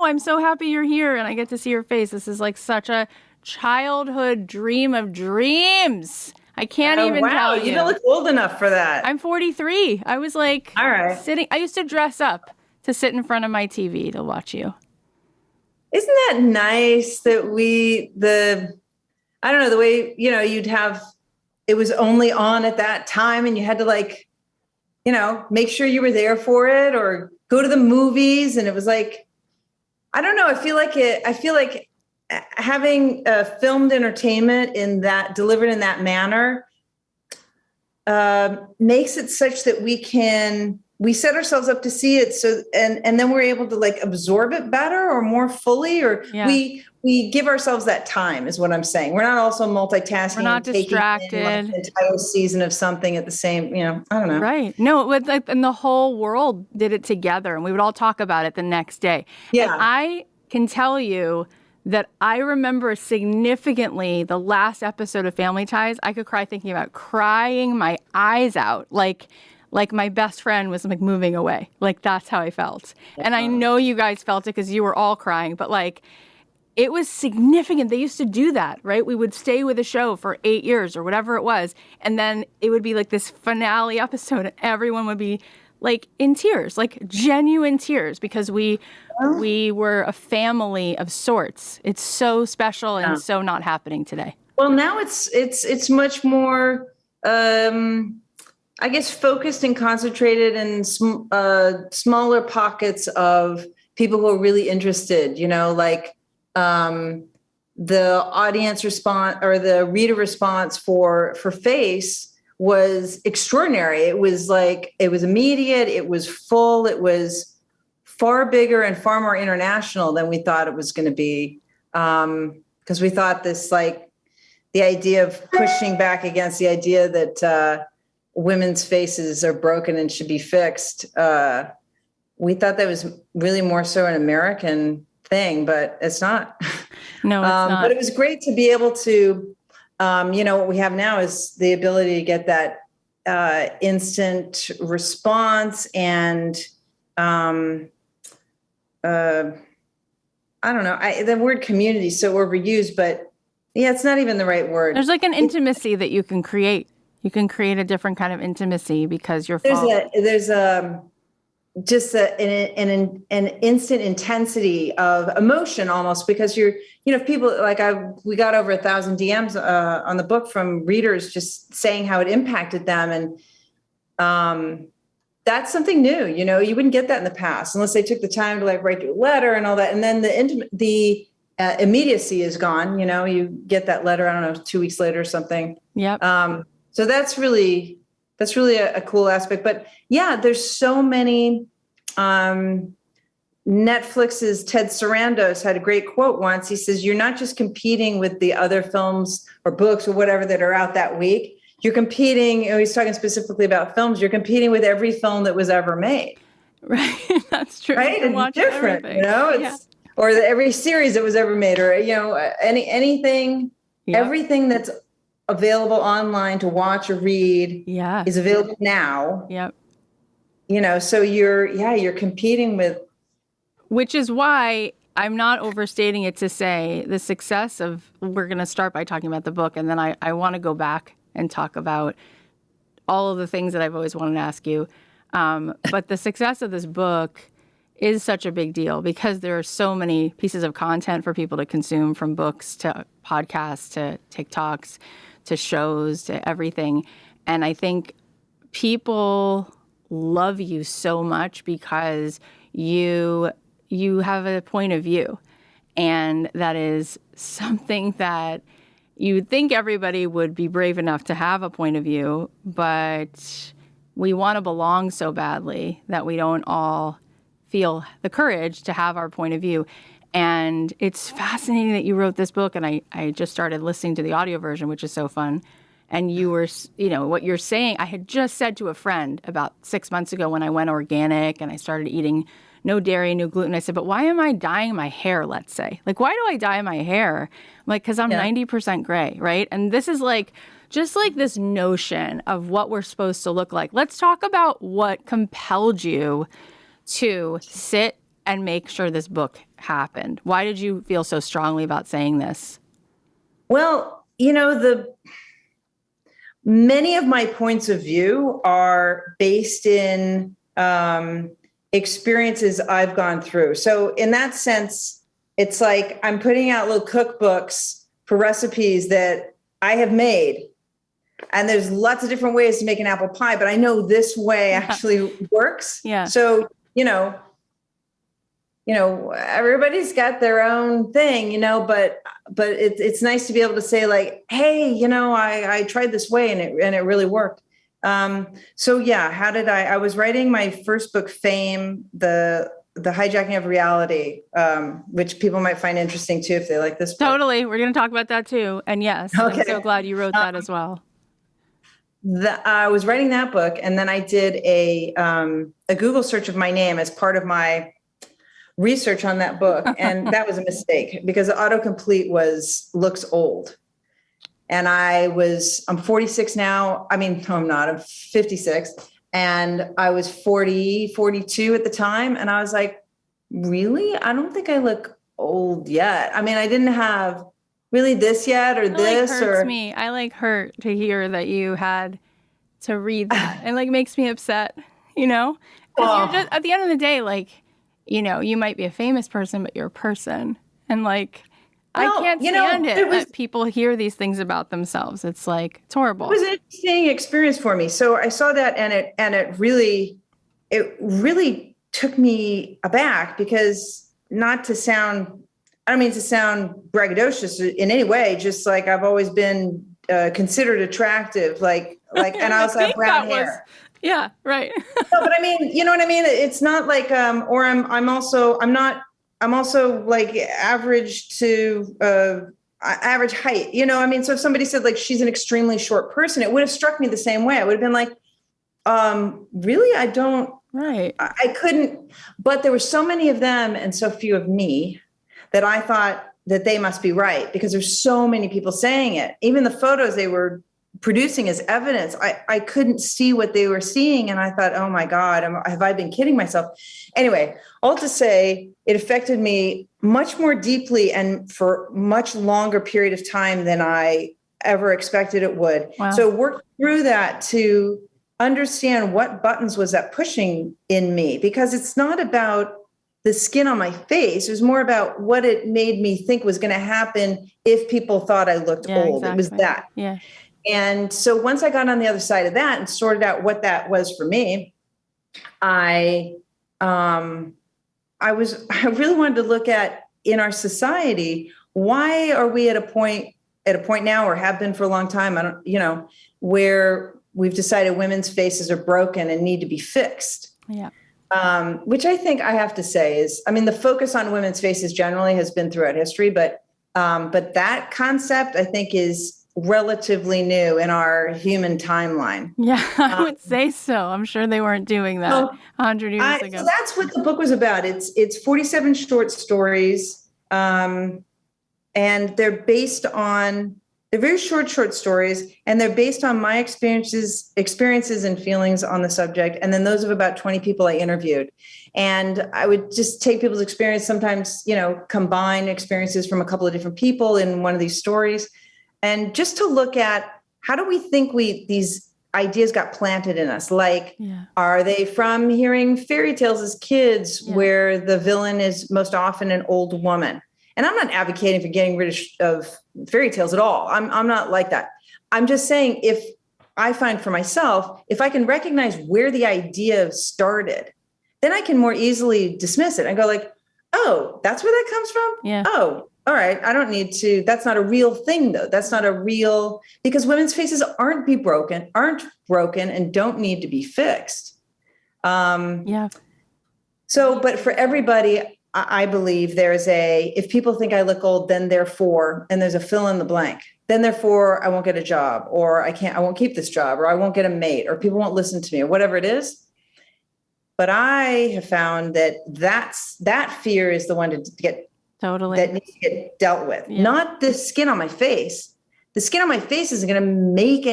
I'm so happy you're here and I get to see your face. This is like such a childhood dream of dreams. I can't even tell you. You don't look old enough for that. I'm 43. I was like All right. sitting. I used to dress up to sit in front of my TV to watch you. Isn't that nice that I don't know, the way, you'd have, it was only on at that time and you had to like, make sure you were there for it or go to the movies. And it was like, I don't know. I feel like having filmed entertainment delivered in that manner makes it such that we set ourselves up to see it. So, and then we're able to like absorb it better or more fully, or we give ourselves that time is what I'm saying. We're not also multitasking. We're not distracted. Taking in, like, an entire season of something at the same, I don't know. Right. No, and the whole world did it together and we would all talk about it the next day. Yeah. And I can tell you that I remember significantly the last episode of Family Ties. I could cry thinking about crying my eyes out. Like my best friend was like moving away. Like that's how I felt. And I know you guys felt it because you were all crying, but like it was significant. They used to do that, right? We would stay with a show for 8 years or whatever it was. And then it would be like this finale episode and everyone would be like in tears, like genuine tears, because we were a family of sorts. It's so special and so not happening today. Well, now it's much more, I guess, focused and concentrated in smaller pockets of people who are really interested, like the audience response or the reader response for Face was extraordinary. It was immediate. It was full. It was far bigger and far more international than we thought it was going to be. Because we thought this, like the idea of pushing back against the idea that women's faces are broken and should be fixed. We thought that was really more so an American thing, but it's not. No, it's not. But it was great to be able to, what we have now is the ability to get that instant response and, I don't know, the word community is so overused, but yeah, it's not even the right word. There's like an intimacy that you can create. You can create a different kind of intimacy because you're there's just an instant intensity of emotion almost, because people like we got over 1,000 DMs on the book from readers just saying how it impacted them. And that's something new, you wouldn't get that in the past unless they took the time to like write you a letter and all that. And then the immediacy is gone. You get that letter, I don't know, 2 weeks later or something. Yep. So that's really a cool aspect. But yeah, there's so many. Netflix's Ted Sarandos had a great quote once. He says, "You're not just competing with the other films or books or whatever that are out that week. You're competing." He's talking specifically about films. You're competing with every film that was ever made. Right. That's true. Right. It's different, or every series that was ever made, or anything, everything that's available online to watch or read is available now. Yep. So you're competing with. Which is why I'm not overstating it to say the success of, we're going to start by talking about the book. And then I want to go back and talk about all of the things that I've always wanted to ask you. But the success of this book is such a big deal because there are so many pieces of content for people to consume, from books to podcasts to TikToks to shows to everything. And I think people love you so much because you have a point of view. And that is something that you would think everybody would be brave enough to have a point of view, but we want to belong so badly that we don't all feel the courage to have our point of view. And it's fascinating that you wrote this book, and I just started listening to the audio version, which is so fun. And you were, what you're saying, I had just said to a friend about 6 months ago when I went organic and I started eating no dairy, no gluten. I said, but why am I dyeing my hair, let's say? Like, why do I dye my hair? I'm like, because I'm 90% gray, right? And this is like, just like this notion of what we're supposed to look like. Let's talk about what compelled you to sit and make sure this book happened? Why did you feel so strongly about saying this? Well, many of my points of view are based in experiences I've gone through. So in that sense, it's like I'm putting out little cookbooks for recipes that I have made. And there's lots of different ways to make an apple pie, but I know this way actually works. Yeah. So, everybody's got their own thing, but it's nice to be able to say like, hey, I tried this way and it really worked. So yeah, how did I was writing my first book, Fame, the hijacking of reality, which people might find interesting too, if they like this book. Totally. We're going to talk about that too. And yes, Okay. I'm so glad you wrote that as well. I was writing that book, and then I did a Google search of my name as part of my research on that book, and that was a mistake because the autocomplete looks old. And I'm 46 now. I mean, no, I'm not. I'm 56, and I was 42 at the time, and I was like, really? I don't think I look old yet. I mean, I didn't have really this yet or this hurts or me. I hurt to hear that you had to read that. It makes me upset, Because you're just, at the end of the day, you might be a famous person, but you're a person. And I can't stand it that people hear these things about themselves. It's it's horrible. It was an interesting experience for me. So I saw that and it really took me aback because I don't mean to sound braggadocious in any way, just like I've always been considered attractive, and I also have brown hair. Yeah, right. No, but I mean, you know what I mean? It's not like, or I'm also like average to average height, I mean, so if somebody said like, she's an extremely short person, it would have struck me the same way. I would have been like, really? I don't, right. I couldn't, but there were so many of them and so few of me that I thought that they must be right because there's so many people saying it. Even the photos they were producing as evidence, I couldn't see what they were seeing. And I thought, oh my God, have I been kidding myself? Anyway, all to say, it affected me much more deeply and for much longer period of time than I ever expected it would. Wow. So work through that to understand what buttons was that pushing in me, because it's not about the skin on my face. It was more about what it made me think was going to happen if people thought I looked old. Exactly. It was that. Yeah. And so once I got on the other side of that and sorted out what that was for me, I really wanted to look at in our society, why are we at a point now, or have been for a long time, where we've decided women's faces are broken and need to be fixed. Yeah. Which I think I have to say is, I mean, the focus on women's faces generally has been throughout history, but that concept I think is relatively new in our human timeline. Yeah, I would say so. I'm sure they weren't doing that 100 years ago. So that's what the book was about. It's 47 short stories, and they're very short stories, and they're based on my experiences and feelings on the subject, and then those of about 20 people I interviewed. And I would just take people's experience, sometimes, combine experiences from a couple of different people in one of these stories, and just to look at how do we think these ideas got planted in us? Are they from hearing fairy tales as kids, where the villain is most often an old woman? And I'm not advocating for getting rid of fairy tales at all. I'm not like that. I'm just saying, if I find for myself, if I can recognize where the idea started, then I can more easily dismiss it and go like, oh, that's where that comes from? Yeah. Oh, all right. I don't need to. That's not a real thing, though. That's not a real, because women's faces aren't broken and don't need to be fixed. So, but for everybody, I believe if people think I look old, then therefore, and there's a fill in the blank, then therefore I won't get a job, or I won't keep this job, or I won't get a mate, or people won't listen to me, or whatever it is. But I have found that fear is the one to get that needs to get dealt with, not the skin on my face. The skin on my face isn't going to make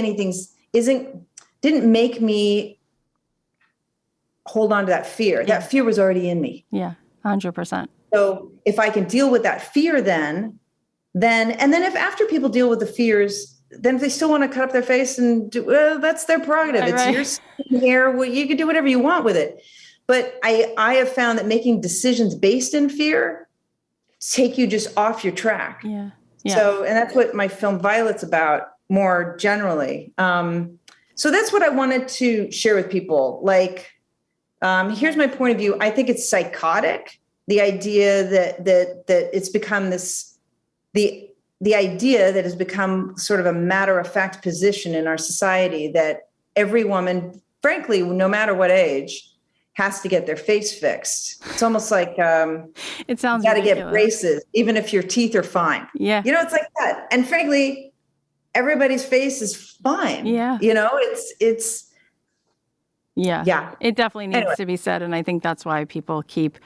didn't make me hold on to that fear. That fear was already in me. Yeah. 100%. So if I can deal with that fear, then if after people deal with the fears, then if they still want to cut up their face and do, well, that's their prerogative. Right, It's right. your skin here. Well, you can do whatever you want with it. But I have found that making decisions based in fear take you just off your track. Yeah. Yeah. So, and that's what my film Violet's about more generally. So that's what I wanted to share with people. Like, here's my point of view. I think it's psychotic. The idea that it's become this, the idea that has become sort of a matter of fact position in our society that every woman, frankly, no matter what age, has to get their face fixed. It's almost like it sounds you got to get ridiculous. braces, even if your teeth are fine. Yeah. You know, it's like that. And frankly, everybody's face is fine. Yeah. You know, it's yeah. It definitely needs Anyway. to be said. And I think that's why people keep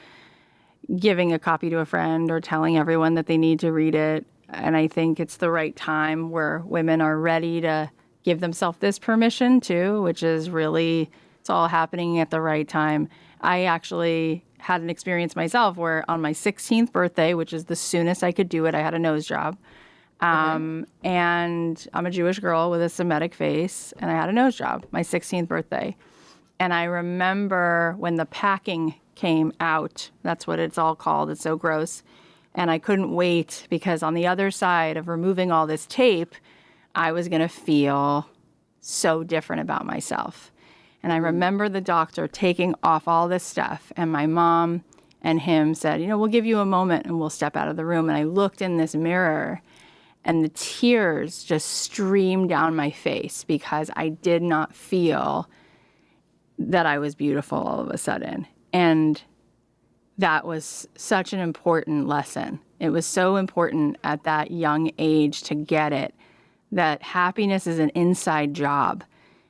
giving a copy to a friend or telling everyone that they need to read it. And I think it's the right time where women are ready to give themselves this permission too, which is really, it's all happening at the right time. I actually had an experience myself where on my 16th birthday, which is the soonest I could do it, I had a nose job. And I'm a Jewish girl with a Semitic face, and I had a nose job, my 16th birthday. And I remember when the packing came out, that's what it's all called, it's so gross. And I couldn't wait because on the other side of removing all this tape, I was going to feel so different about myself. And I remember the doctor taking off all this stuff, and my mom and him said, you know, we'll give you a moment and we'll step out of the room. And I looked in this mirror, and the tears just streamed down my face because I did not feel that I was beautiful all of a sudden. And that was such an important lesson. It was so important at that young age to get it, that happiness is an inside job.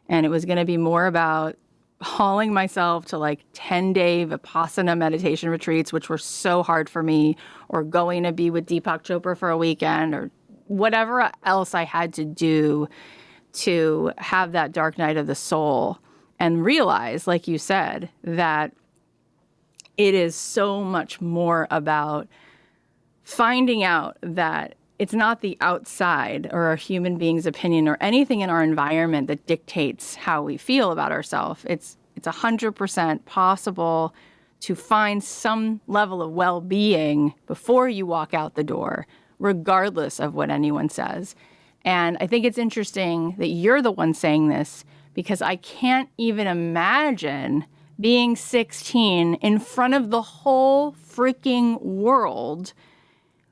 And it was going to be more about hauling myself to like 10-day Vipassana meditation retreats, which were so hard for me, or going to be with Deepak Chopra for a weekend, or whatever else I had to do to have that dark night of the soul and realize, like you said, that it is so much more about finding out that it's not the outside or a human being's opinion or anything in our environment that dictates how we feel about ourselves. It's 100% possible to find some level of well-being before you walk out the door, regardless of what anyone says. And I think it's interesting that you're the one saying this, because I can't even imagine being 16 in front of the whole freaking world,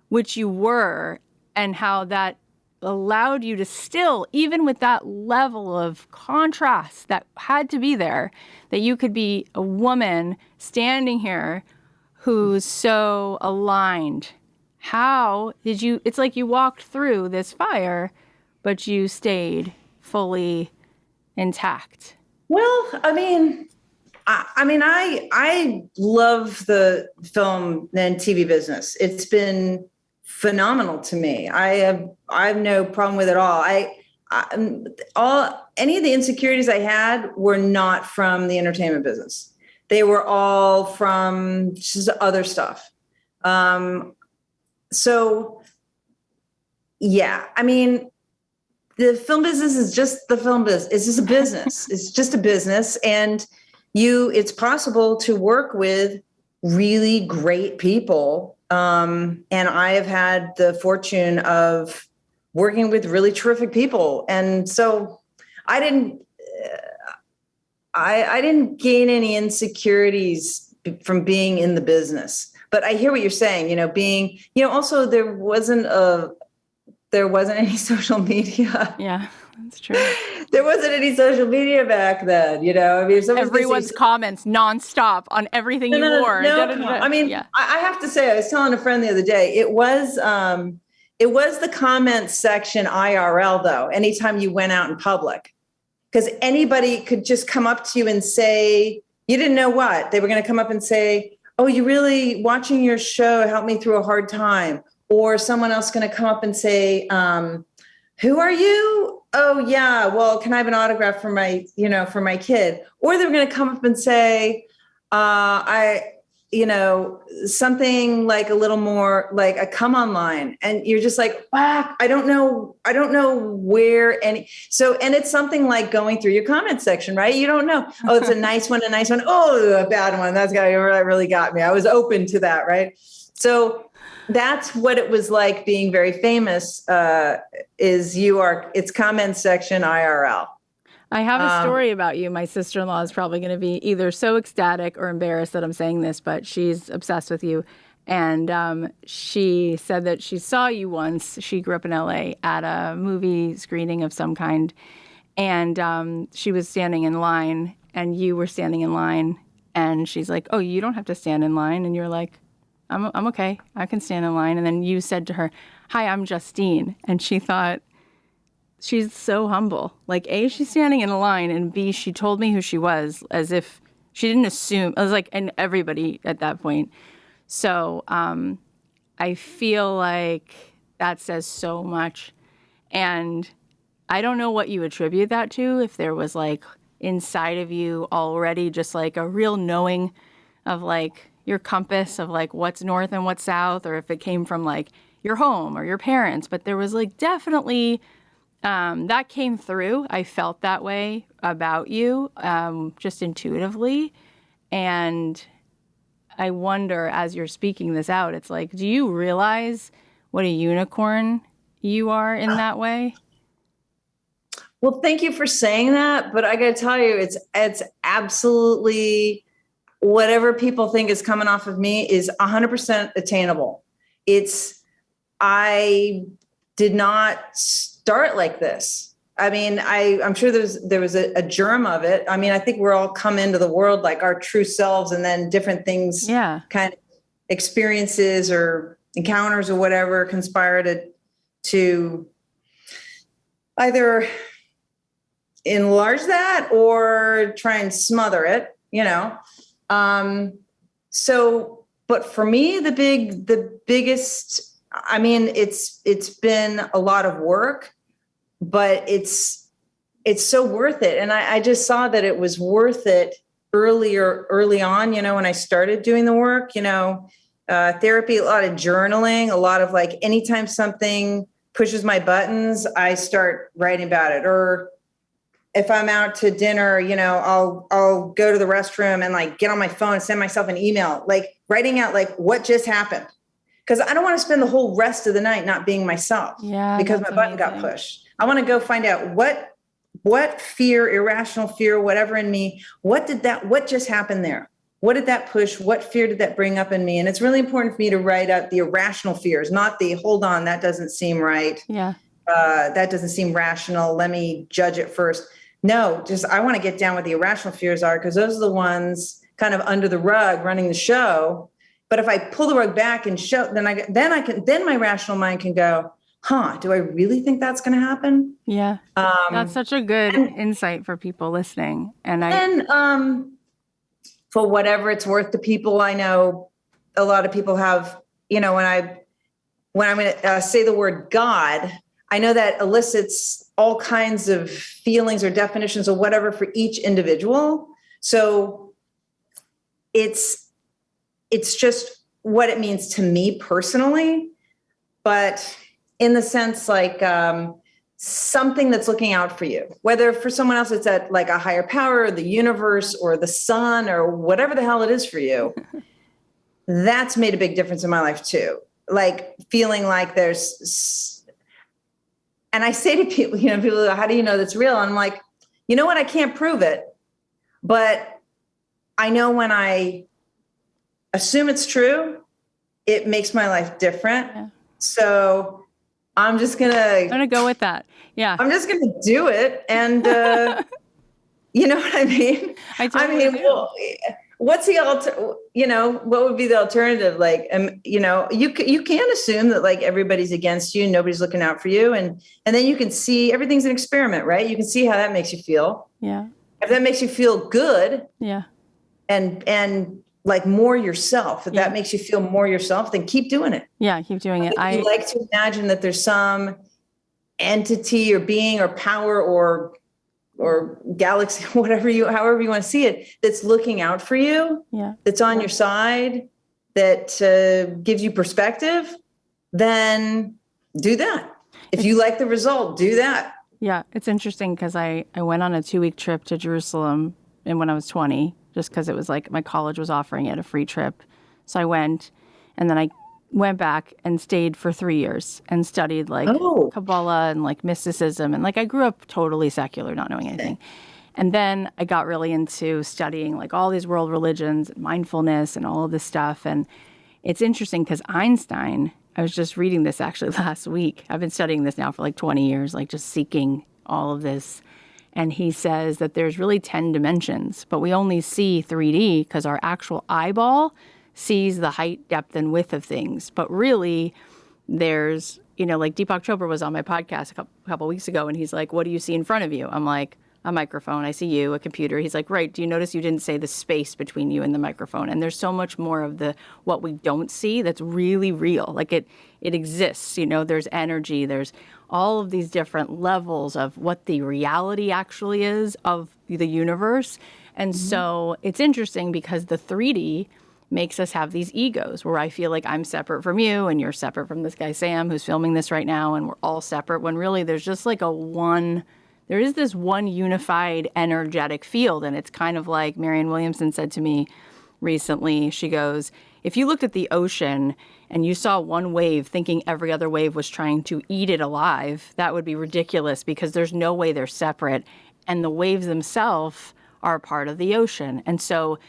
which you were, and how that allowed you to still, even with that level of contrast that had to be there, that you could be a woman standing here who's so aligned. How did you, it's like you walked through this fire, but you stayed fully intact. Well, I love the film and TV business. It's been phenomenal to me. I have no problem with it all. Any of the insecurities I had were not from the entertainment business. They were all from just other stuff. So yeah, the film business is just the film business. It's just a business. It's just a business. And it's possible to work with really great people. And I have had the fortune of working with really terrific people. And so I didn't gain any insecurities from being in the business. But I hear what you're saying, also there wasn't any social media. Yeah, that's true. There wasn't any social media back then, Everyone's comments nonstop on everything you wore. I have to say, I was telling a friend the other day, it was the comments section IRL though, anytime you went out in public, because anybody could just come up to you and say, you didn't know what, they were going to come up and say, oh, you really watching your show helped me through a hard time. Or someone else going to come up and say, who are you? Oh yeah. Well, can I have an autograph for my kid? Or they're going to come up and say, I something like a little more like a come online, and you're just like, ah, I don't know where any, so, and it's something like going through your comment section, right? You don't know, oh, it's a nice one. Oh, a bad one. That really got me. I was open to that. Right. So that's what it was like being very famous, it's comment section IRL. I have a story about you. My sister-in-law is probably going to be either so ecstatic or embarrassed that I'm saying this, but she's obsessed with you. And she said that she saw you once. She grew up in LA at a movie screening of some kind. And she was standing in line, and you were standing in line. And she's like, oh, you don't have to stand in line. And you're like, I'm okay. I can stand in line. And then you said to her, hi, I'm Justine. And she thought, she's so humble. Like, A, she's standing in a line, and B, she told me who she was as if she didn't assume. I was like, and everybody at that point. So I feel like that says so much. And I don't know what you attribute that to, if there was like inside of you already just like a real knowing of like your compass of like what's north and what's south, or if it came from like your home or your parents. But there was like definitely that came through. I felt that way about you, just intuitively. And I wonder, as you're speaking this out, it's like, do you realize what a unicorn you are in that way? Well, thank you for saying that. But I got to tell you, it's absolutely, whatever people think is coming off of me is 100% attainable. I did not start like this. I mean, I'm sure there was a germ of it. I mean, I think we're all come into the world like our true selves, and then different things, kind of experiences or encounters or whatever conspire to either enlarge that or try and smother it, So, but for me, the biggest, I mean, it's been a lot of work, but it's so worth it. And I just saw that it was worth it early on, when I started doing the work, therapy, a lot of journaling, a lot of like, anytime something pushes my buttons, I start writing about it. Or if I'm out to dinner, I'll go to the restroom and like get on my phone and send myself an email, like writing out like what just happened. Because I don't want to spend the whole rest of the night not being myself because my button got pushed. I want to go find out what fear, irrational fear, whatever in me, what just happened there? What did that push? What fear did that bring up in me? And it's really important for me to write out the irrational fears, not the, hold on, that doesn't seem right. Yeah. That doesn't seem rational. Let me judge it first. No, just, I want to get down what the irrational fears are, because those are the ones kind of under the rug running the show. But if I pull the rug back and show, then my rational mind can go, do I really think that's going to happen? Yeah. That's such a good insight for people listening. And for whatever it's worth to people, I know a lot of people have, when I'm going to say the word God, I know that elicits all kinds of feelings or definitions or whatever for each individual. So it's just what it means to me personally, but in the sense like something that's looking out for you, whether for someone else it's at like a higher power or the universe or the sun or whatever the hell it is for you. That's made a big difference in my life too. Like feeling like and I say to people, people go, how do you know that's real? And I'm like, you know what? I can't prove it, but I know when I assume it's true, it makes my life different. Yeah. So I'm going to go with that. Yeah. I'm just going to do it. And, you know what I mean? Well, what's the what would be the alternative? Like, you can assume that like everybody's against you and nobody's looking out for you. And then you can see everything's an experiment, right? You can see how that makes you feel. Yeah. If that makes you feel good. Yeah. And like more yourself, if that makes you feel more yourself, then keep doing it. Yeah, keep doing it. I like to imagine that there's some entity or being or power or or galaxy, however you want to see it, that's looking out for you, that's on your side, that gives you perspective, then do that. If you like the result, do that. Yeah, it's interesting because I went on a 2-week trip to Jerusalem and when I was 20, just because it was like my college was offering it, a free trip. So I went, and then I went back and stayed for 3 years and studied like Kabbalah and like mysticism. And like I grew up totally secular, not knowing anything. And then I got really into studying like all these world religions, mindfulness and all of this stuff. And it's interesting because Einstein, I was just reading this actually last week. I've been studying this now for like 20 years, like just seeking all of this. And he says that there's really 10 dimensions, but we only see 3D because our actual eyeball sees the height, depth, and width of things. But really, there's, like Deepak Chopra was on my podcast a couple weeks ago, and he's like, what do you see in front of you? I'm like, a microphone. I see you, a computer. He's like, right, do you notice you didn't say the space between you and the microphone? And there's so much more of what we don't see that's really real. Like it exists, there's energy, there's all of these different levels of what the reality actually is of the universe. And so it's interesting because the 3D makes us have these egos where I feel like I'm separate from you and you're separate from this guy, Sam, who's filming this right now. And we're all separate when really there's just like there is this one unified energetic field. And it's kind of like Marianne Williamson said to me recently. She goes, if you looked at the ocean and you saw one wave thinking every other wave was trying to eat it alive, that would be ridiculous because there's no way they're separate. And the waves themselves are part of the ocean. And so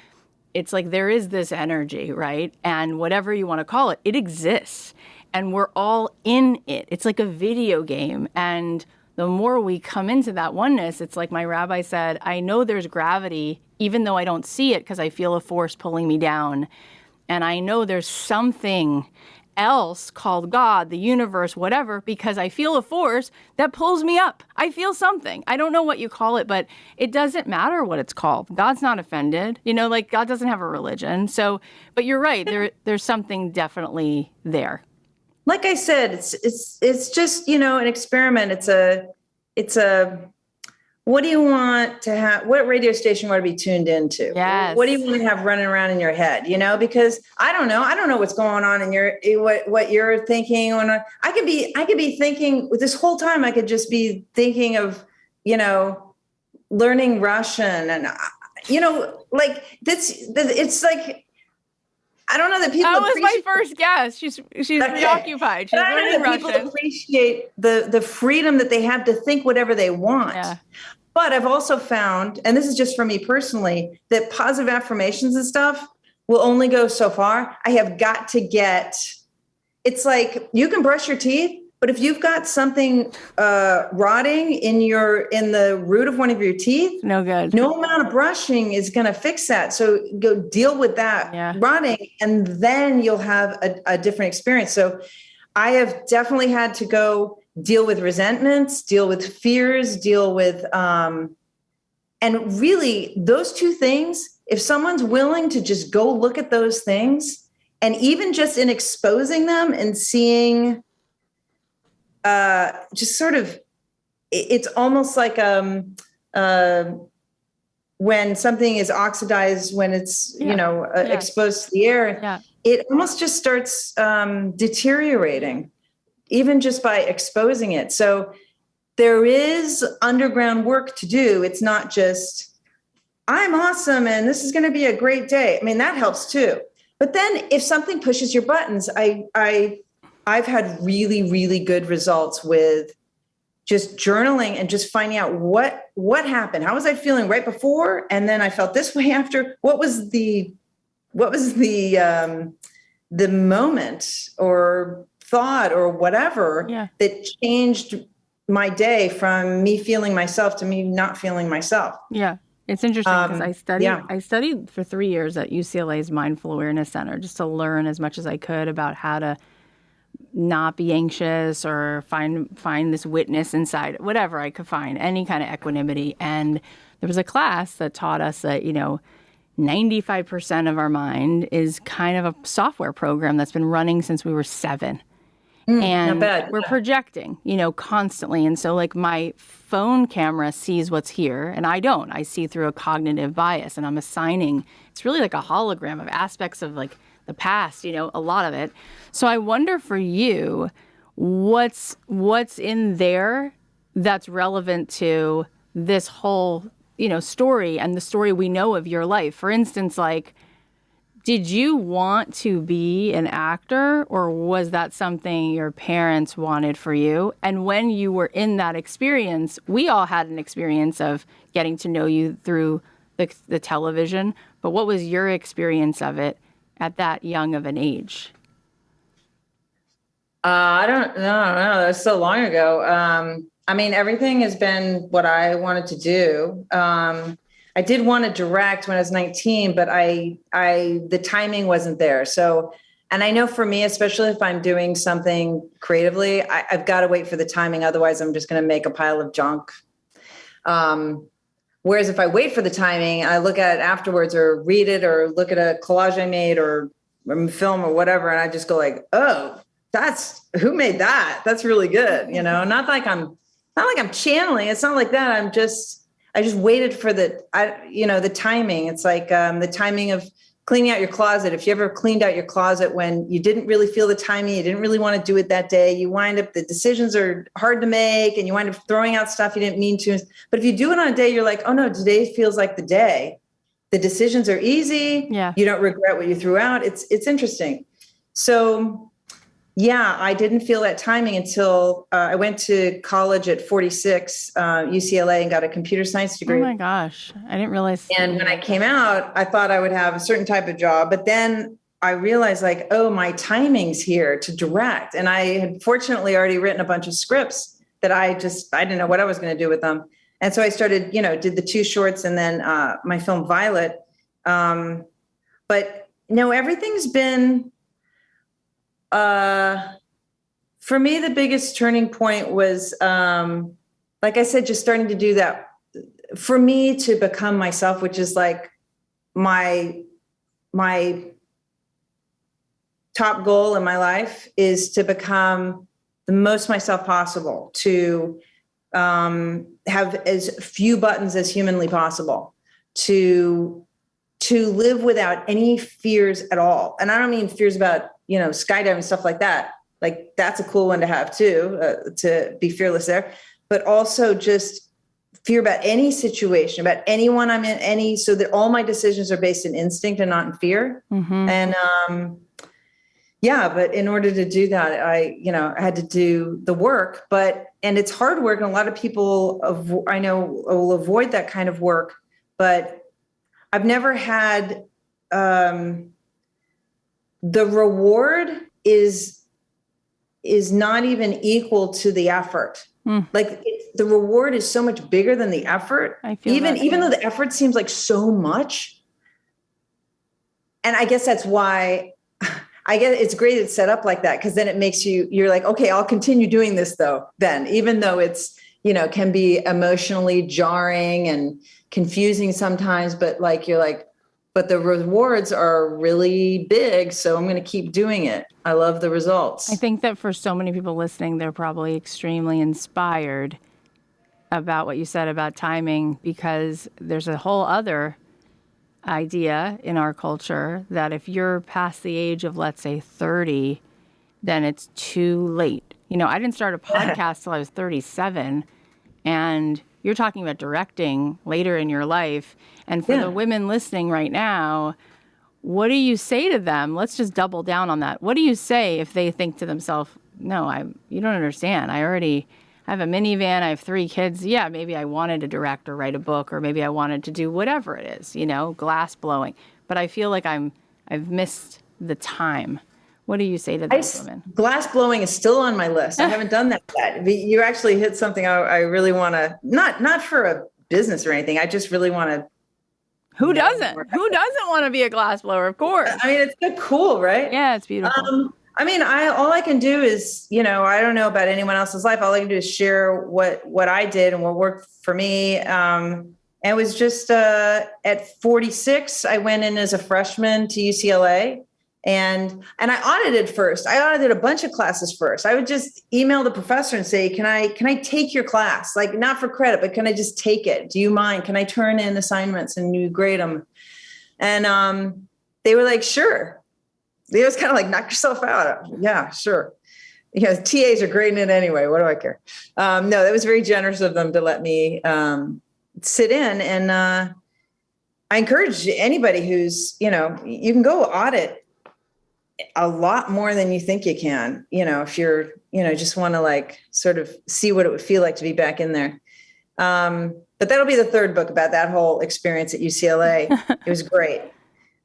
it's like there is this energy, right? And whatever you want to call it, it exists. And we're all in it. It's like a video game. And the more we come into that oneness, it's like my rabbi said, I know there's gravity, even though I don't see it because I feel a force pulling me down. And I know there's something else called God, the universe, whatever, because I feel a force that pulls me up. I feel something. I don't know what you call it, but it doesn't matter what it's called. God's not offended. Like God doesn't have a religion. So, but you're right. There's something definitely there. Like I said, it's just, an experiment. It's a, what do you want to have? What radio station you want to be tuned into? Yes. What do you want to have running around in your head? Because I don't know what's going on in what you're thinking. When I could be thinking this whole time, I could just be thinking of, learning Russian and, like it's like, I don't know that people. That was my first guess. She's preoccupied. She's learning Russian. People appreciate the freedom that they have to think whatever they want. Yeah. But I've also found, and this is just for me personally, that positive affirmations and stuff will only go so far. I have got to get. It's like you can brush your teeth, but if you've got something rotting in the root of one of your teeth, no good. No amount of brushing is going to fix that. So go deal with that rotting, and then you'll have a different experience. So I have definitely had to go deal with resentments, deal with fears, deal with, and really those two things, if someone's willing to just go look at those things, and even just in exposing them and seeing, just sort of, it's almost like when something is oxidized, when it's exposed to the air, it almost just starts deteriorating, even just by exposing it. So there is underground work to do. It's not just, I'm awesome and this is going to be a great day. I mean, that helps too. But then if something pushes your buttons, I've had really, really good results with just journaling and just finding out what happened. How was I feeling right before? And then I felt this way after. What was the moment or thought or whatever that changed my day from me feeling myself to me not feeling myself? Yeah. It's interesting because I studied for 3 years at UCLA's Mindful Awareness Center just to learn as much as I could about how to not be anxious or find this witness inside, whatever I could find, any kind of equanimity. And there was a class that taught us that, 95% of our mind is kind of a software program that's been running since we were 7. Not And bad. we're projecting, constantly. And so like my phone camera sees what's here and I don't. I see through a cognitive bias and I'm assigning, it's really like a hologram of aspects of like the past, a lot of it. So I wonder for you, what's in there that's relevant to this whole, story and the story we know of your life. For instance, like, did you want to be an actor or was that something your parents wanted for you? And when you were in that experience, we all had an experience of getting to know you through the television, but what was your experience of it at that young of an age? I don't know. That's so long ago. I mean, everything has been what I wanted to do. I did want to direct when I was 19, but the timing wasn't there. So, and I know for me, especially if I'm doing something creatively, I've got to wait for the timing. Otherwise, I'm just going to make a pile of junk. Whereas if I wait for the timing, I look at it afterwards or read it or look at a collage I made or film or whatever, and I just go like, oh, who made that? That's really good. Not like I'm channeling. It's not like that. I just waited for the timing. It's like the timing of cleaning out your closet. If you ever cleaned out your closet when you didn't really feel the timing, you didn't really want to do it that day, the decisions are hard to make and you wind up throwing out stuff you didn't mean to. But if you do it on a day, you're like, oh no, today feels like the day. The decisions are easy. Yeah. You don't regret what you threw out. It's interesting. So yeah, I didn't feel that timing until I went to college at 46, UCLA, and got a computer science degree. Oh my gosh, I didn't realize. And when I came out, I thought I would have a certain type of job, but then I realized like, oh, my timing's here to direct. And I had fortunately already written a bunch of scripts that I didn't know what I was going to do with them. And so I started, did the 2 shorts and then my film Violet. But no, everything's been... for me, the biggest turning point was, like I said, just starting to do that for me to become myself, which is like my top goal in my life is to become the most myself possible, to have as few buttons as humanly possible, to live without any fears at all. And I don't mean fears about, skydiving, stuff like that. Like that's a cool one to have too, to be fearless there, but also just fear about any situation, about anyone I'm in, so that all my decisions are based in instinct and not in fear. Mm-hmm. And, but in order to do that, I had to do the work, and it's hard work. And a lot of people I know will avoid that kind of work, but I've never had, the reward is not even equal to the effort. Like the reward is so much bigger than the effort. I feel even though the effort seems like so much. And I guess that's why I guess it's great it's set up like that, because then it makes you're like, okay, I'll continue doing this though, then, even though it's, can be emotionally jarring and confusing sometimes, but like, you're like, but the rewards are really big. So I'm going to keep doing it. I love the results. I think that for so many people listening, they're probably extremely inspired about what you said about timing, because there's a whole other idea in our culture that if you're past the age of, let's say, 30, then it's too late. I didn't start a podcast till I was 37, and you're talking about directing later in your life. And for the women listening right now, what do you say to them? Let's just double down on that. What do you say if they think to themselves, no, you don't understand. I have a minivan. I have 3 kids. Yeah, maybe I wanted to direct or write a book, or maybe I wanted to do whatever it is, glass blowing. But I feel like I've missed the time. What do you say to those women? Glass blowing is still on my list. I haven't done that yet. You actually hit something I really want to, not for a business or anything. I just really want to. Who doesn't want to be a glass blower? Of course. I mean, it's so cool, right? Yeah, it's beautiful. I mean, all I can do is, I don't know about anyone else's life. All I can do is share what I did and what worked for me. And it was just at 46, I went in as a freshman to UCLA. And I audited first. I audited a bunch of classes first. I would just email the professor and say, can I take your class? Like, not for credit, but can I just take it? Do you mind? Can I turn in assignments and you grade them? And they were like, sure. It was kind of like, knock yourself out. Yeah, sure. TAs are grading it anyway. What do I care? No, that was very generous of them to let me sit in. And I encourage anybody who's, you can go audit a lot more than you think you can, if you're, just want to like sort of see what it would feel like to be back in there. But that'll be the third book about that whole experience at UCLA. It was great.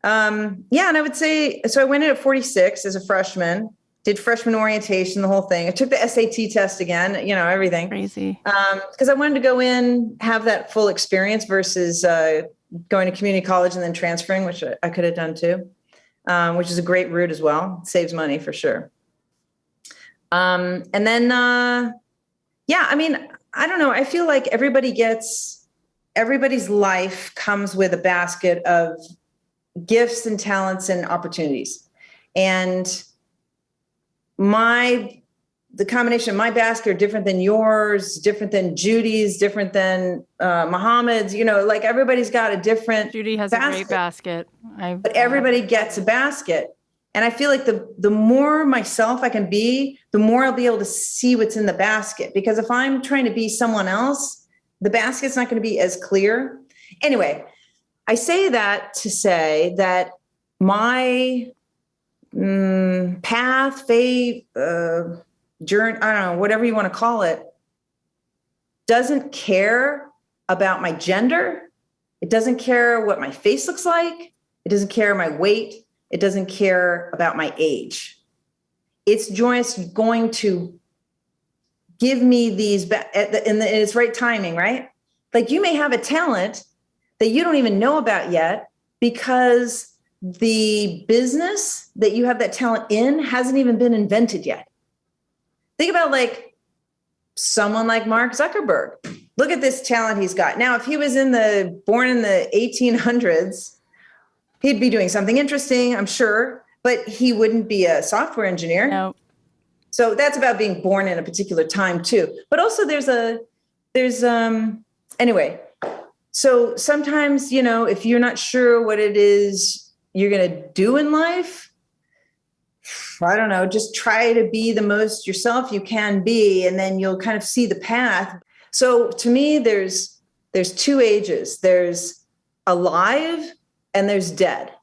And I would say, so I went in at 46 as a freshman, did freshman orientation, the whole thing. I took the SAT test again, everything. Crazy. Because I wanted to go in, have that full experience versus going to community college and then transferring, which I could have done too. Which is a great route as well. Saves money for sure. And then, I don't know. I feel like everybody's life comes with a basket of gifts and talents and opportunities. And the combination of my basket are different than yours, different than Judy's, different than Muhammad's, like everybody's got a different Judy has basket. A great basket. But everybody gets a basket. And I feel like the more myself I can be, the more I'll be able to see what's in the basket. Because if I'm trying to be someone else, the basket's not going to be as clear. Anyway, I say that to say that my path, faith, journey, I don't know, whatever you want to call it, doesn't care about my gender. It doesn't care what my face looks like. It doesn't care my weight. It doesn't care about my age. It's just going to give me these in its right timing, right? Like you may have a talent that you don't even know about yet because the business that you have that talent in hasn't even been invented yet. Think about like someone like Mark Zuckerberg. Look at this talent he's got. Now, if he was born in the 1800s, he'd be doing something interesting, I'm sure, but he wouldn't be a software engineer. No. So that's about being born in a particular time too. But also anyway. So sometimes, if you're not sure what it is you're going to do in life, I don't know, just try to be the most yourself you can be, and then you'll kind of see the path. So to me, there's two ages. There's alive and there's dead.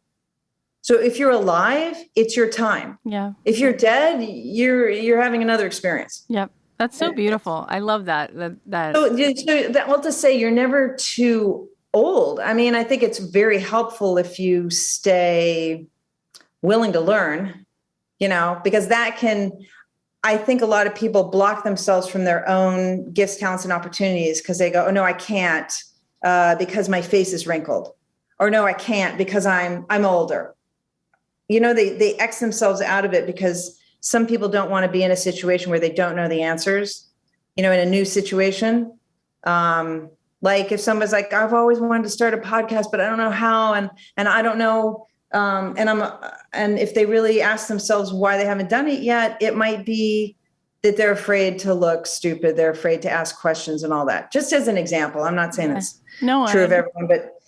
So if you're alive, it's your time. Yeah. If you're dead, you're having another experience. Yep. That's so beautiful. I love that. Well, to say you're never too old. I mean, I think it's very helpful if you stay willing to learn, because I think a lot of people block themselves from their own gifts, talents, and opportunities because they go, oh no, I can't because my face is wrinkled, or no, I can't because I'm older. They X themselves out of it because some people don't want to be in a situation where they don't know the answers, in a new situation. Like if somebody's like, I've always wanted to start a podcast, but I don't know how. And I don't know. And if they really ask themselves why they haven't done it yet, it might be that they're afraid to look stupid. They're afraid to ask questions and all that. Just as an example, I'm not saying it's true of everyone, but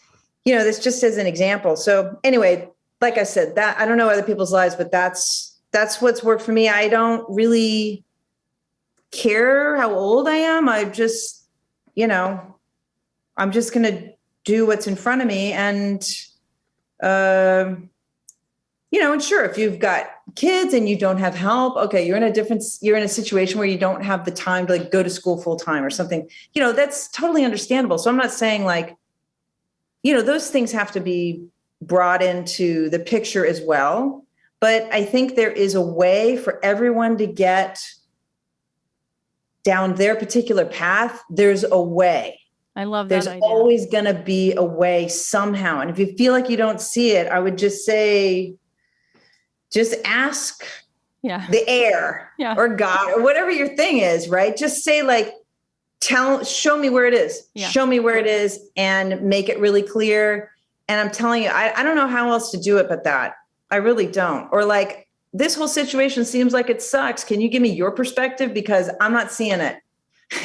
this just as an example. So anyway, like I said, that I don't know other people's lives, but that's what's worked for me. I don't really care how old I am. I just, I'm just going to do what's in front of me. And, and sure, if you've got kids and you don't have help, okay, you're in a situation where you don't have the time to like go to school full time or something, that's totally understandable. So I'm not saying like, those things have to be brought into the picture as well. But I think there is a way for everyone to get down their particular path. There's a way. I love that idea. There's always going to be a way somehow. And if you feel like you don't see it, I would just say, just ask the air or God or whatever your thing is, right? Just say like, show me where it is. Yeah. Show me where it is and make it really clear. And I'm telling you, I don't know how else to do it but that. I really don't. Or like, this whole situation seems like it sucks. Can you give me your perspective? Because I'm not seeing it,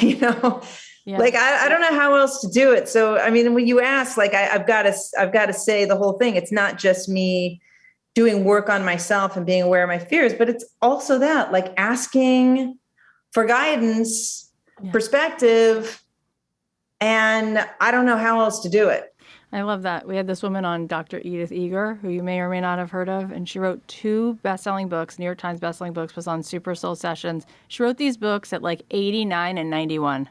you know? Yeah. Like, I don't know how else to do it. So, I mean, when you ask, like, I've got to say the whole thing. It's not just me doing work on myself and being aware of my fears, but it's also that, like, asking for guidance, perspective, and I don't know how else to do it. I love that. We had this woman on, Dr. Edith Eger, who you may or may not have heard of, and she wrote 2 best-selling books. New York Times best-selling books, was on Super Soul Sessions. She wrote these books at like 89 and 91.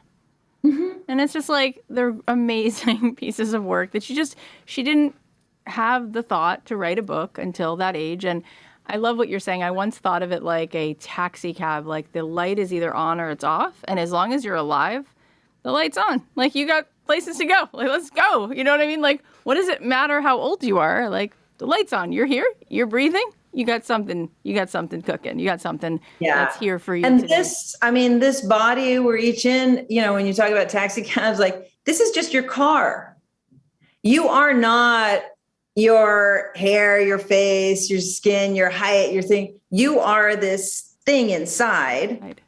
And it's just like, they're amazing pieces of work that she didn't have the thought to write a book until that age. And I love what you're saying. I once thought of it like a taxi cab, like the light is either on or it's off. And as long as you're alive, the light's on. Like, you got places to go. Like, let's go. You know what I mean? Like, what does it matter how old you are? Like, the light's on. You're here. You're breathing. You got something cooking. You got something that's here for you. And today. this body we're each in, you know, when you talk about taxi cabs, like, this is just your car. You are not your hair, your face, your skin, your height, your thing. You are this thing inside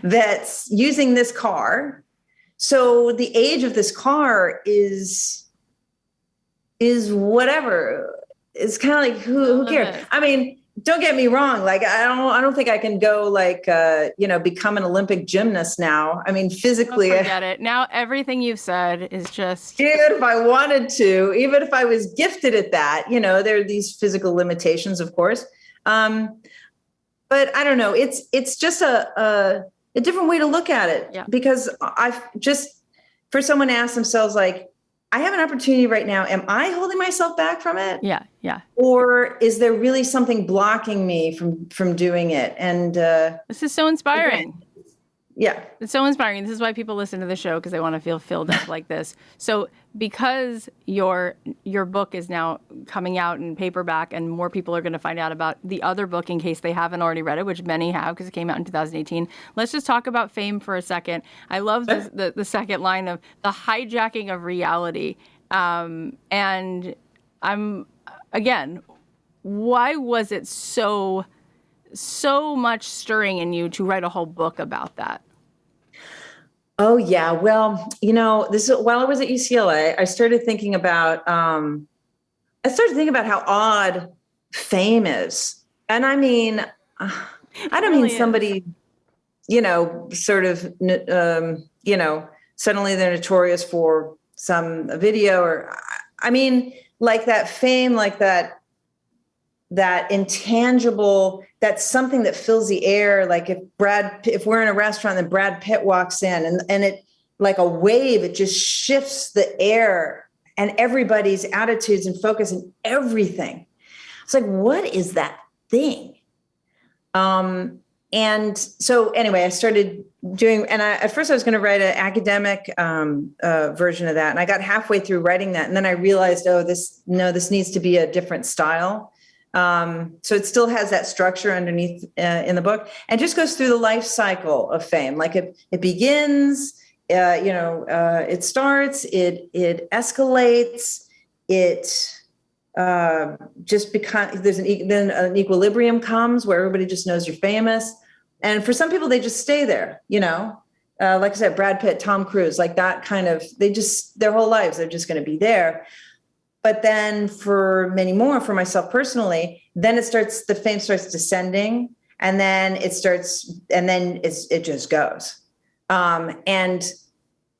that's using this car. So the age of this car is whatever. It's kind of like, who cares? I mean, don't get me wrong. Like, I don't think I can go like, become an Olympic gymnast now. I mean, physically, forget it. Now everything you've said is just. Even if I wanted to, even if I was gifted at that, you know, there are these physical limitations, of course. But I don't know. It's just a different way to look at it. Yeah. Because for someone to ask themselves, like, I have an opportunity right now. Am I holding myself back from it? Yeah. Yeah. Or is there really something blocking me from doing it? And this is so inspiring. Yeah. It's so inspiring. This is why people listen to the show, because they want to feel filled up like this. So because your book is now coming out in paperback and more people are going to find out about the other book in case they haven't already read it, which many have because it came out in 2018. Let's just talk about fame for a second. I love the second line of the hijacking of reality. And I'm, again, why was it so much stirring in you to write a whole book about that? Oh yeah. Well, you know, while I was at UCLA, I started thinking about how odd fame is. And I mean, I don't mean somebody, you know, sort of, suddenly they're notorious for some video, or I mean, like that fame, like that intangible, that's something that fills the air. Like if we're in a restaurant and Brad Pitt walks in and it, like a wave, it just shifts the air and everybody's attitudes and focus and everything. It's like, what is that thing? And so anyway, I started doing, and at first I was going to write an academic version of that. And I got halfway through writing that. And then I realized, this needs to be a different style. So it still has that structure underneath in the book, and just goes through the life cycle of fame. Like it begins, it starts, it escalates, it just becomes, then an equilibrium comes where everybody just knows you're famous. And for some people, they just stay there, like I said, Brad Pitt, Tom Cruise, like that kind of, their whole lives, they're just going to be there. But then for many more, for myself personally, then the fame starts descending, and then it just goes. And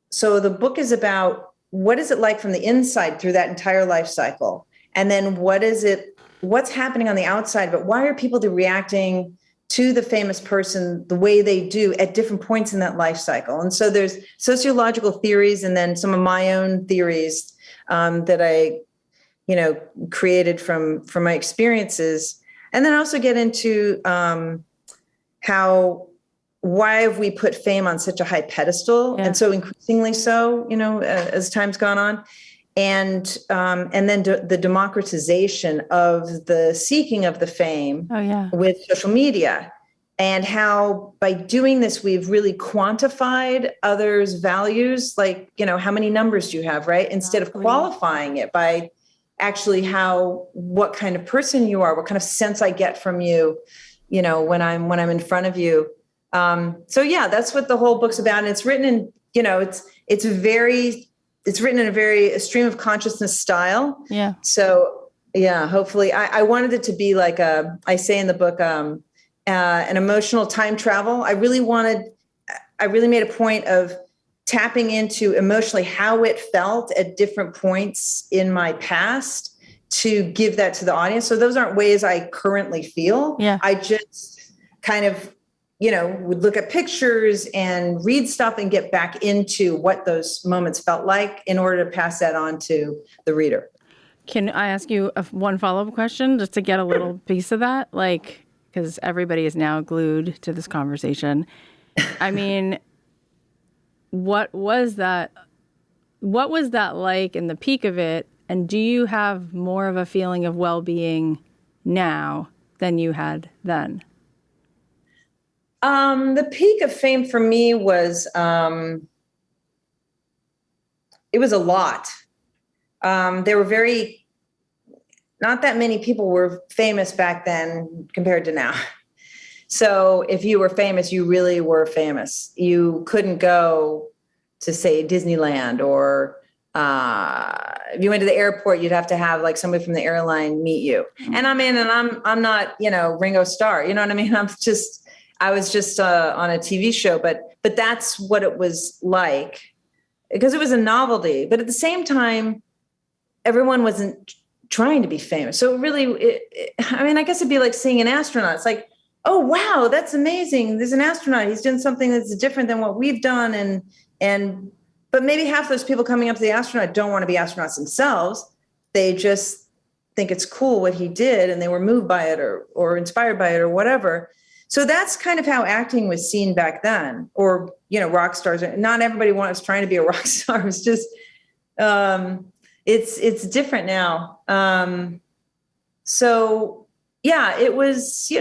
so the book is about what is it like from the inside through that entire life cycle? And then what's happening on the outside, but why are people reacting to the famous person the way they do at different points in that life cycle? And so there's sociological theories, and then some of my own theories that I created from my experiences. And then also get into why have we put fame on such a high pedestal, and so increasingly so, as time's gone on, and then the democratization of the seeking of the fame with social media, and how by doing this, we've really quantified others' values, like, how many numbers do you have, right? Instead of qualifying it by actually what kind of person you are, what kind of sense I get from you, when I'm in front of you. So yeah, that's what the whole book's about. And it's written in, it's written in a stream of consciousness style. Yeah. So yeah, hopefully I wanted it to be like I say in the book, an emotional time travel. I really made a point of tapping into emotionally how it felt at different points in my past to give that to the audience. So those aren't ways I currently feel. Yeah. I just kind of, would look at pictures and read stuff and get back into what those moments felt like in order to pass that on to the reader. Can I ask you one follow-up question just to get a little piece of that? Like, because everybody is now glued to this conversation. I mean, what was that like in the peak of it? And do you have more of a feeling of well-being now than you had then? The peak of fame for me was, it was a lot. There were not that many people were famous back then compared to now. So if you were famous, you really were famous. You couldn't go to, say, Disneyland, or if you went to the airport, you'd have to have like somebody from the airline meet you. And I'm not, Ringo Starr, you know what I mean? I was just on a TV show, but that's what it was like, because it was a novelty. But at the same time, everyone wasn't trying to be famous. So I guess it'd be like seeing an astronaut. It's like, oh, wow, that's amazing. There's an astronaut. He's doing something that's different than what we've done. But maybe half those people coming up to the astronaut don't want to be astronauts themselves. They just think it's cool what he did, and they were moved by it or inspired by it or whatever. So that's kind of how acting was seen back then, or, rock stars. Not everybody was trying to be a rock star. It was just, it's different now. So yeah, it was,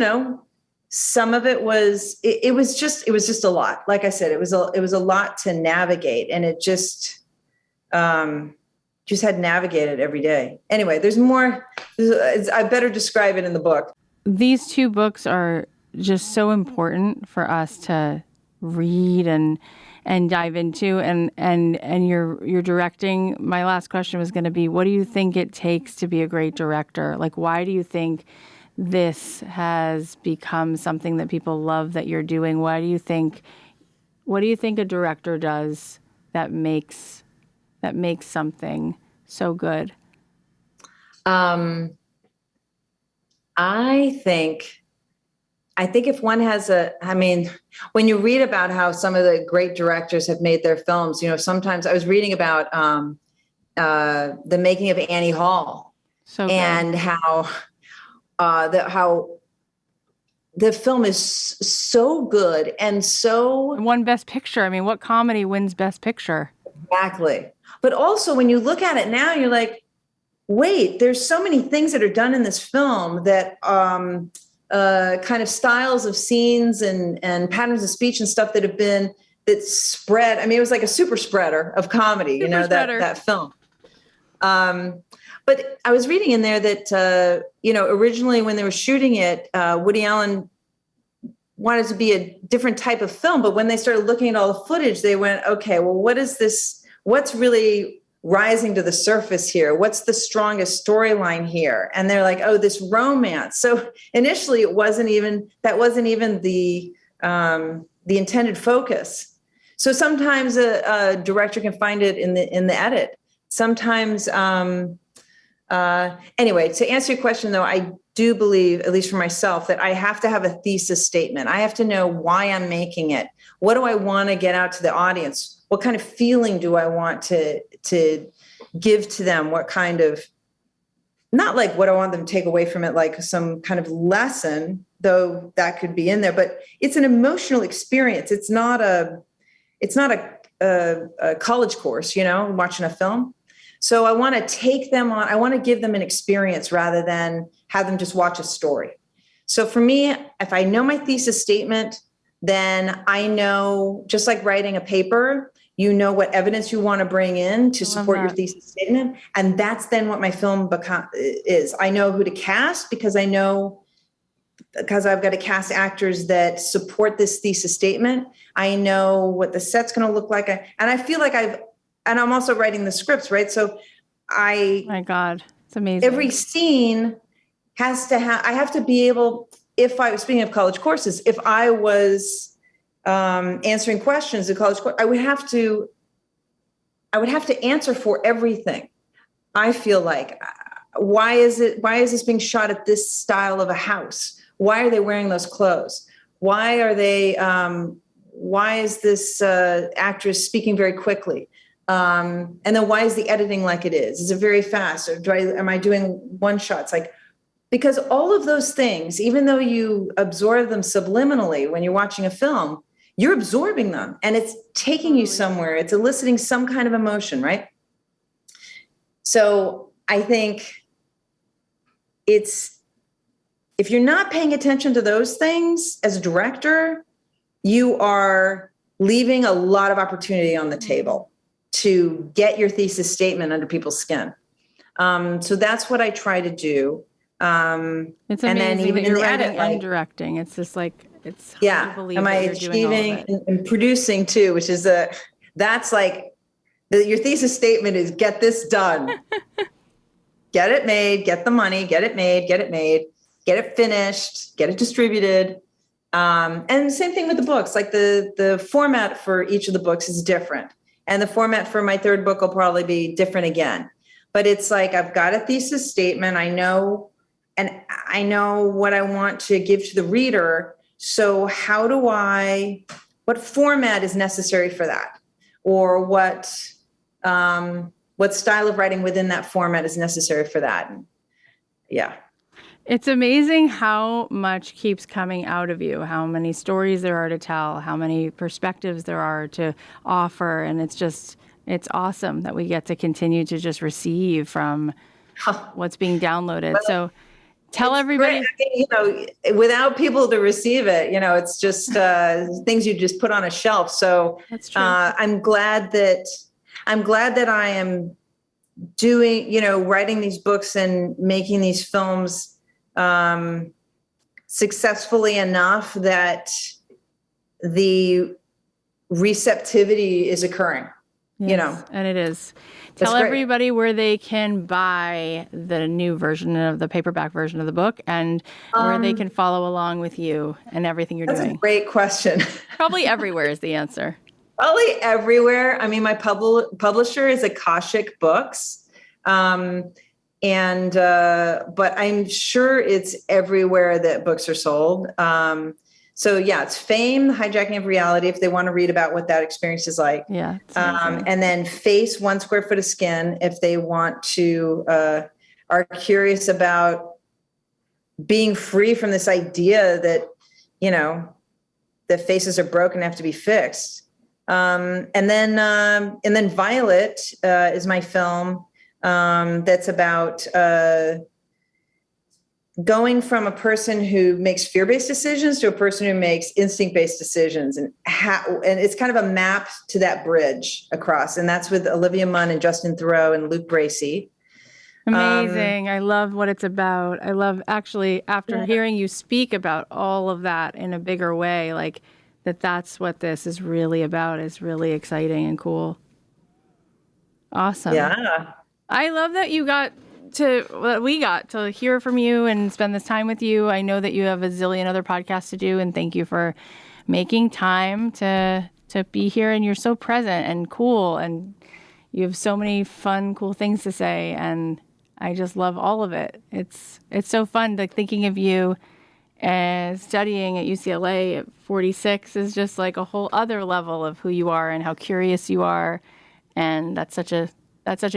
some of it was, it was just a lot. Like I said, it was a lot to navigate, and it just had to navigate it every day. Anyway, there's more. I better describe it in the book. These two books are just so important for us to read and dive into, and you're directing. My last question was going to be, what do you think it takes to be a great director? Like, why do you think this has become something that people love that you're doing? What do you think a director does that makes something so good? I think if one has when you read about how some of the great directors have made their films, sometimes I was reading about the making of Annie Hall, and how the film is so good and so won Best Picture. I mean, what comedy wins Best Picture? Exactly. But also when you look at it now, you're like, wait, there's so many things that are done in this film that kind of styles of scenes and patterns of speech and stuff that spread. I mean, it was like a super spreader of comedy, that film. But I was reading in there that, originally when they were shooting it, Woody Allen wanted to be a different type of film. But when they started looking at all the footage, they went, okay, well, what is this? What's really rising to the surface here? What's the strongest storyline here? And they're like, oh, this romance. So initially that wasn't even the intended focus. So sometimes a director can find it in the edit. Sometimes, anyway, to answer your question though, I do believe, at least for myself, that I have to have a thesis statement. I have to know why I'm making it. What do I want to get out to the audience? What kind of feeling do I want to give to them? What kind of, not like what I want them to take away from it, like some kind of lesson, though that could be in there, but it's an emotional experience. It's not a college course, watching a film. So I want to take them on, I want to give them an experience rather than have them just watch a story. So for me, if I know my thesis statement, then I know, just like writing a paper, you know what evidence you want to bring in to support your that. thesis statement. And that's then what my film is. I know who to cast because I've got to cast actors that support this thesis statement. I know what the set's going to look like. And I feel like and I'm also writing the scripts, right? So My God, it's amazing. every scene has to have, I have to be able, speaking of college courses, if I was answering questions in college course, I would have to answer for everything. I feel like, why is this being shot at this style of a house? Why are they wearing those clothes? Why is this actress speaking very quickly? And then why is the editing like it is? Is it very fast? Or am I doing one shots? Like, because all of those things, even though you absorb them subliminally when you're watching a film, you're absorbing them and it's taking you somewhere. It's eliciting some kind of emotion, right? So I think if you're not paying attention to those things as a director, you are leaving a lot of opportunity on the table to get your thesis statement under people's skin. So that's what I try to do. It's amazing and then even that you're in the writing edit, and directing. It's just like, it's hard yeah. to believe Am I that you're doing all of achieving it. and producing too, which is that's like your thesis statement is get this done, get it made, get the money, get it made, get it finished, get it distributed. And the same thing with the books, like the format for each of the books is different. And the format for my third book will probably be different again. But it's like, I've got a thesis statement. I know what I want to give to the reader. So what format is necessary for that? Or what style of writing within that format is necessary for that? And yeah. It's amazing how much keeps coming out of you, how many stories there are to tell, how many perspectives there are to offer. And it's awesome that we get to continue to just receive from what's being downloaded. Well, so tell everybody. Without people to receive it, it's just things you just put on a shelf. So That's true. I'm glad that I am doing, writing these books and making these films successfully enough that the receptivity is occurring. Yes, and it is. Tell everybody where they can buy the new version of the paperback version of the book and where they can follow along with you and everything you're doing. That's a great question. Probably everywhere is the answer. Probably everywhere. I mean, my publisher is Akashic Books. But I'm sure it's everywhere that books are sold. So yeah, it's Fame, The Hijacking of Reality, if they want to read about what that experience is like. Yeah. And then Face, 1 Square Foot of Skin, if they want to, are curious about being free from this idea that, the faces are broken and have to be fixed. And then Violet is my film that's about going from a person who makes fear-based decisions to a person who makes instinct-based decisions, and it's kind of a map to that bridge across, and that's with Olivia Munn and Justin Theroux and Luke Bracey. Amazing. I love what it's about. I love, actually, after hearing you speak about all of that in a bigger way, like that's what this is really about. Is really exciting and cool. Awesome. Yeah. I love that we got to hear from you and spend this time with you. I know that you have a zillion other podcasts to do, and thank you for making time to be here. And you're so present and cool, and you have so many fun, cool things to say. And I just love all of it. It's so fun. Like, thinking of you as studying at UCLA at 46 is just like a whole other level of who you are and how curious you are. And that's such a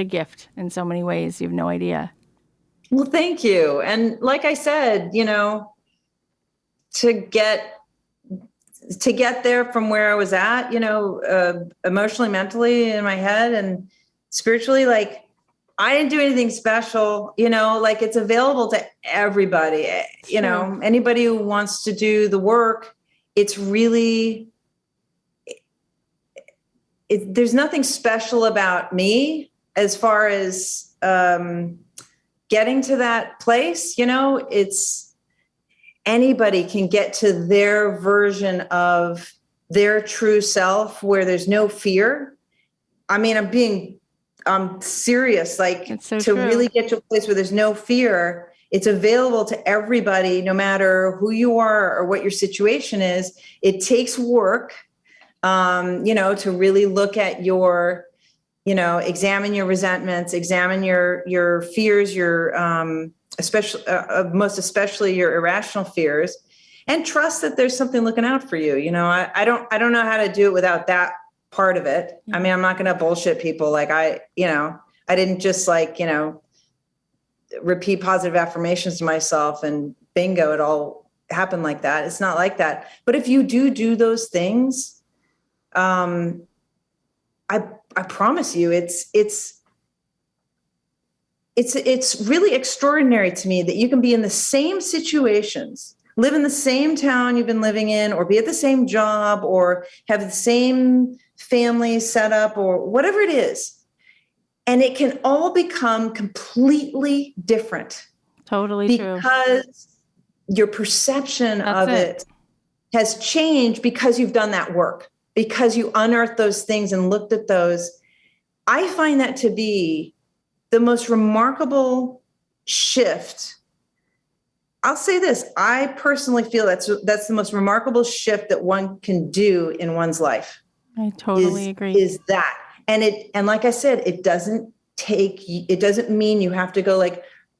gift in so many ways. You have no idea. Well, thank you. And like I said, to get there from where I was at, emotionally, mentally, in my head and spiritually, like, I didn't do anything special, like, it's available to everybody, anybody who wants to do the work. It's there's nothing special about me as far as getting to that place. It's anybody can get to their version of their true self where there's no fear. I mean, I'm serious, like It's so to true. really get to a place where there's no fear. It's available to everybody, no matter who you are or what your situation is. It takes work, to really look at your, examine your resentments, examine your fears, most especially your irrational fears, and trust that there's something looking out for you. I don't know how to do it without that part of it. I mean, I'm not going to bullshit people. Like I didn't just repeat positive affirmations to myself and bingo, it all happened like that. It's not like that. But if you do those things, I promise you, it's really extraordinary to me that you can be in the same situations, live in the same town you've been living in, or be at the same job, or have the same family set up, or whatever it is. And it can all become completely different. Totally true. Because your perception of it has changed because you've done that work, because you unearthed those things and looked at those. I find that to be the most remarkable shift. I'll say this. I personally feel that's the most remarkable shift that one can do in one's life. I totally agree. Is that. And like I said, it doesn't mean you have to go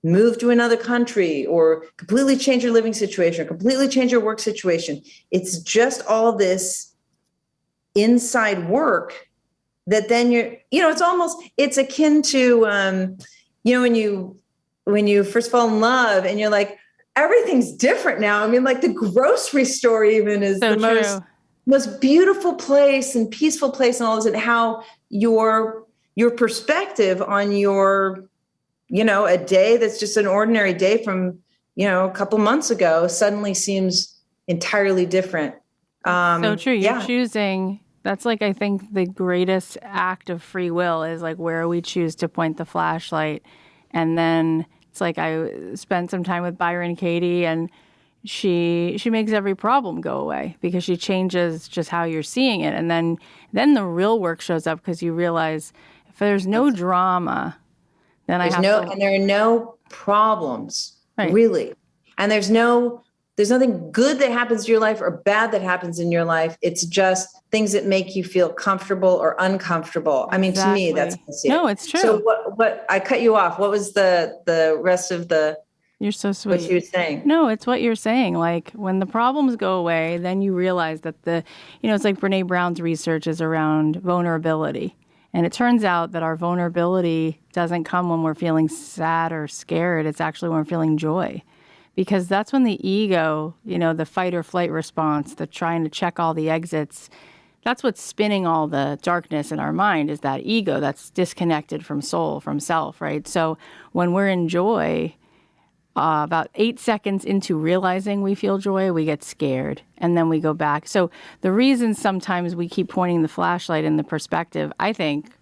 move to another country or completely change your living situation or completely change your work situation. It's just all this inside work that then it's akin to, when you first fall in love and you're like, everything's different now. I mean, like the grocery store even is so the most beautiful place and peaceful place and all this, and how your perspective on your, a day that's just an ordinary day from, a couple months ago suddenly seems entirely different. So true. You're choosing. That's I think the greatest act of free will is where we choose to point the flashlight. And then it's I spent some time with Byron Katie, and she makes every problem go away because she changes just how you're seeing it. And then the real work shows up because you realize if there's no drama, then and there are no problems, really. And there's nothing good that happens in your life or bad that happens in your life. It's just things that make you feel comfortable or uncomfortable. I mean, to me, that's no, it's true. So what I cut you off. What was the rest of the? You're so sweet. What you were saying? No, it's what you're saying. When the problems go away, then you realize that it's like Brene Brown's research is around vulnerability. And it turns out that our vulnerability doesn't come when we're feeling sad or scared. It's actually when we're feeling joy. Because that's when the ego, the fight or flight response, the trying to check all the exits, that's what's spinning all the darkness in our mind, is that ego that's disconnected from soul, from self, right? So when we're in joy, about 8 seconds into realizing we feel joy, we get scared and then we go back. So the reason sometimes we keep pointing the flashlight in the perspective, I think,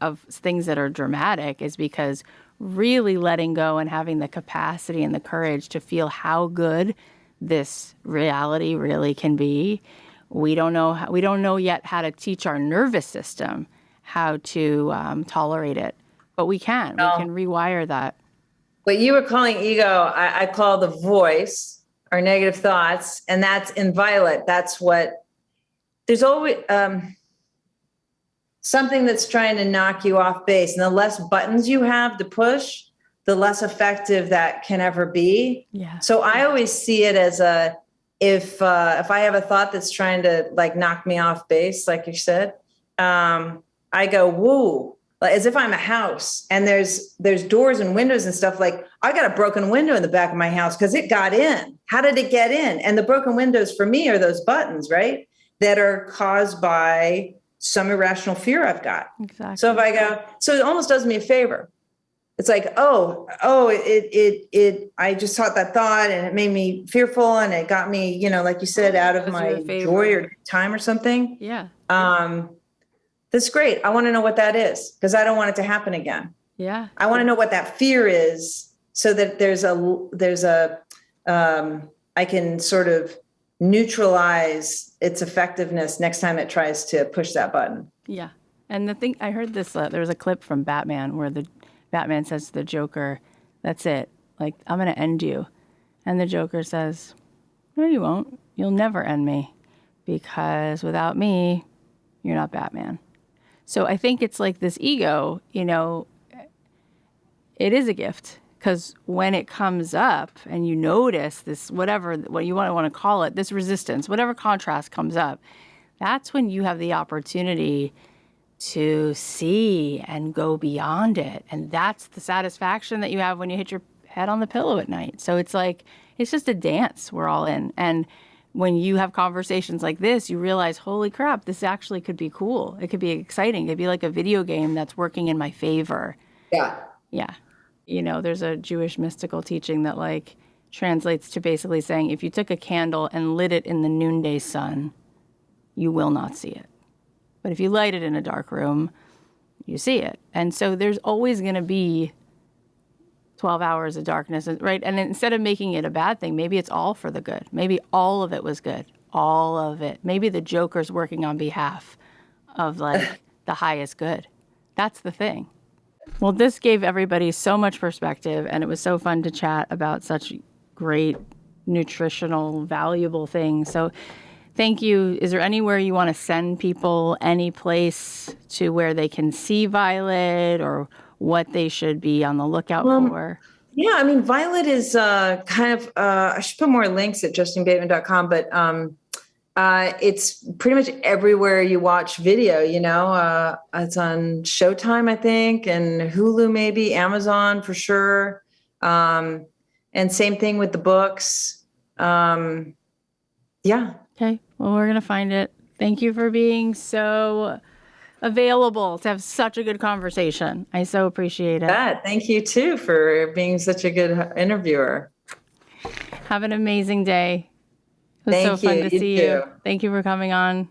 of things that are dramatic is because really letting go and having the capacity and the courage to feel how good this reality really can be. We don't know yet how to teach our nervous system how to tolerate it, but we can. We can rewire that. What you were calling ego, I call the voice or negative thoughts, and that's in violet. That's what there's always something that's trying to knock you off base. And the less buttons you have to push, the less effective that can ever be. Yeah. So I always see it as if I have a thought that's trying to knock me off base, like you said, I go, woo. As if I'm a house and there's doors and windows and stuff. I got a broken window in the back of my house because it got in. How did it get in? And the broken windows for me are those buttons, right? That are caused by some irrational fear I've got. Exactly. So it almost does me a favor. It's I just thought that thought and it made me fearful and it got me, like you said, out of my joy or time or something. Yeah. That's great. I want to know what that is because I don't want it to happen again. Yeah. I want to know what that fear is so that I can sort of neutralize its effectiveness next time it tries to push that button. Yeah. And the thing, I heard this, there was a clip from Batman where the Batman says to the Joker, that's it. Like, I'm going to end you. And the Joker says, no, you won't. You'll never end me because without me, you're not Batman. So I think it's like this ego, you know, it is a gift because when it comes up and you notice this, whatever, what you want to call it, this resistance, whatever contrast comes up, that's when you have the opportunity to see and go beyond it. And that's the satisfaction that you have when you hit your head on the pillow at night. So it's like, it's just a dance we're all in. And when you have conversations like this, you realize, holy crap, this actually could be cool. It could be exciting. It'd be like a video game that's working in my favor. Yeah. Yeah. You know, there's a Jewish mystical teaching that like translates to basically saying, if you took a candle and lit it in the noonday sun, you will not see it. But if you light it in a dark room, you see it. And so there's always going to be 12 hours of darkness, right? And instead of making it a bad thing, maybe it's all for the good. Maybe all of it was good. All of it. Maybe the Joker's working on behalf of like the highest good. That's the thing. Well, this gave everybody so much perspective, and it was so fun to chat about such great, nutritional, valuable things. So thank you. Is there anywhere you want to send people, any place to where they can see Violet or what they should be on the lookout for? Yeah, I mean, Violet is kind of, I should put more links at justinebateman.com, but it's pretty much everywhere you watch video, you know, it's on Showtime, I think, and Hulu, maybe Amazon for sure. And same thing with the books. Yeah. Okay. Well, we're going to find it. Thank you for being so available to have such a good conversation. I so appreciate it. Thank you too for being such a good interviewer. Have an amazing day. It was so fun to see you. Thank you for coming on.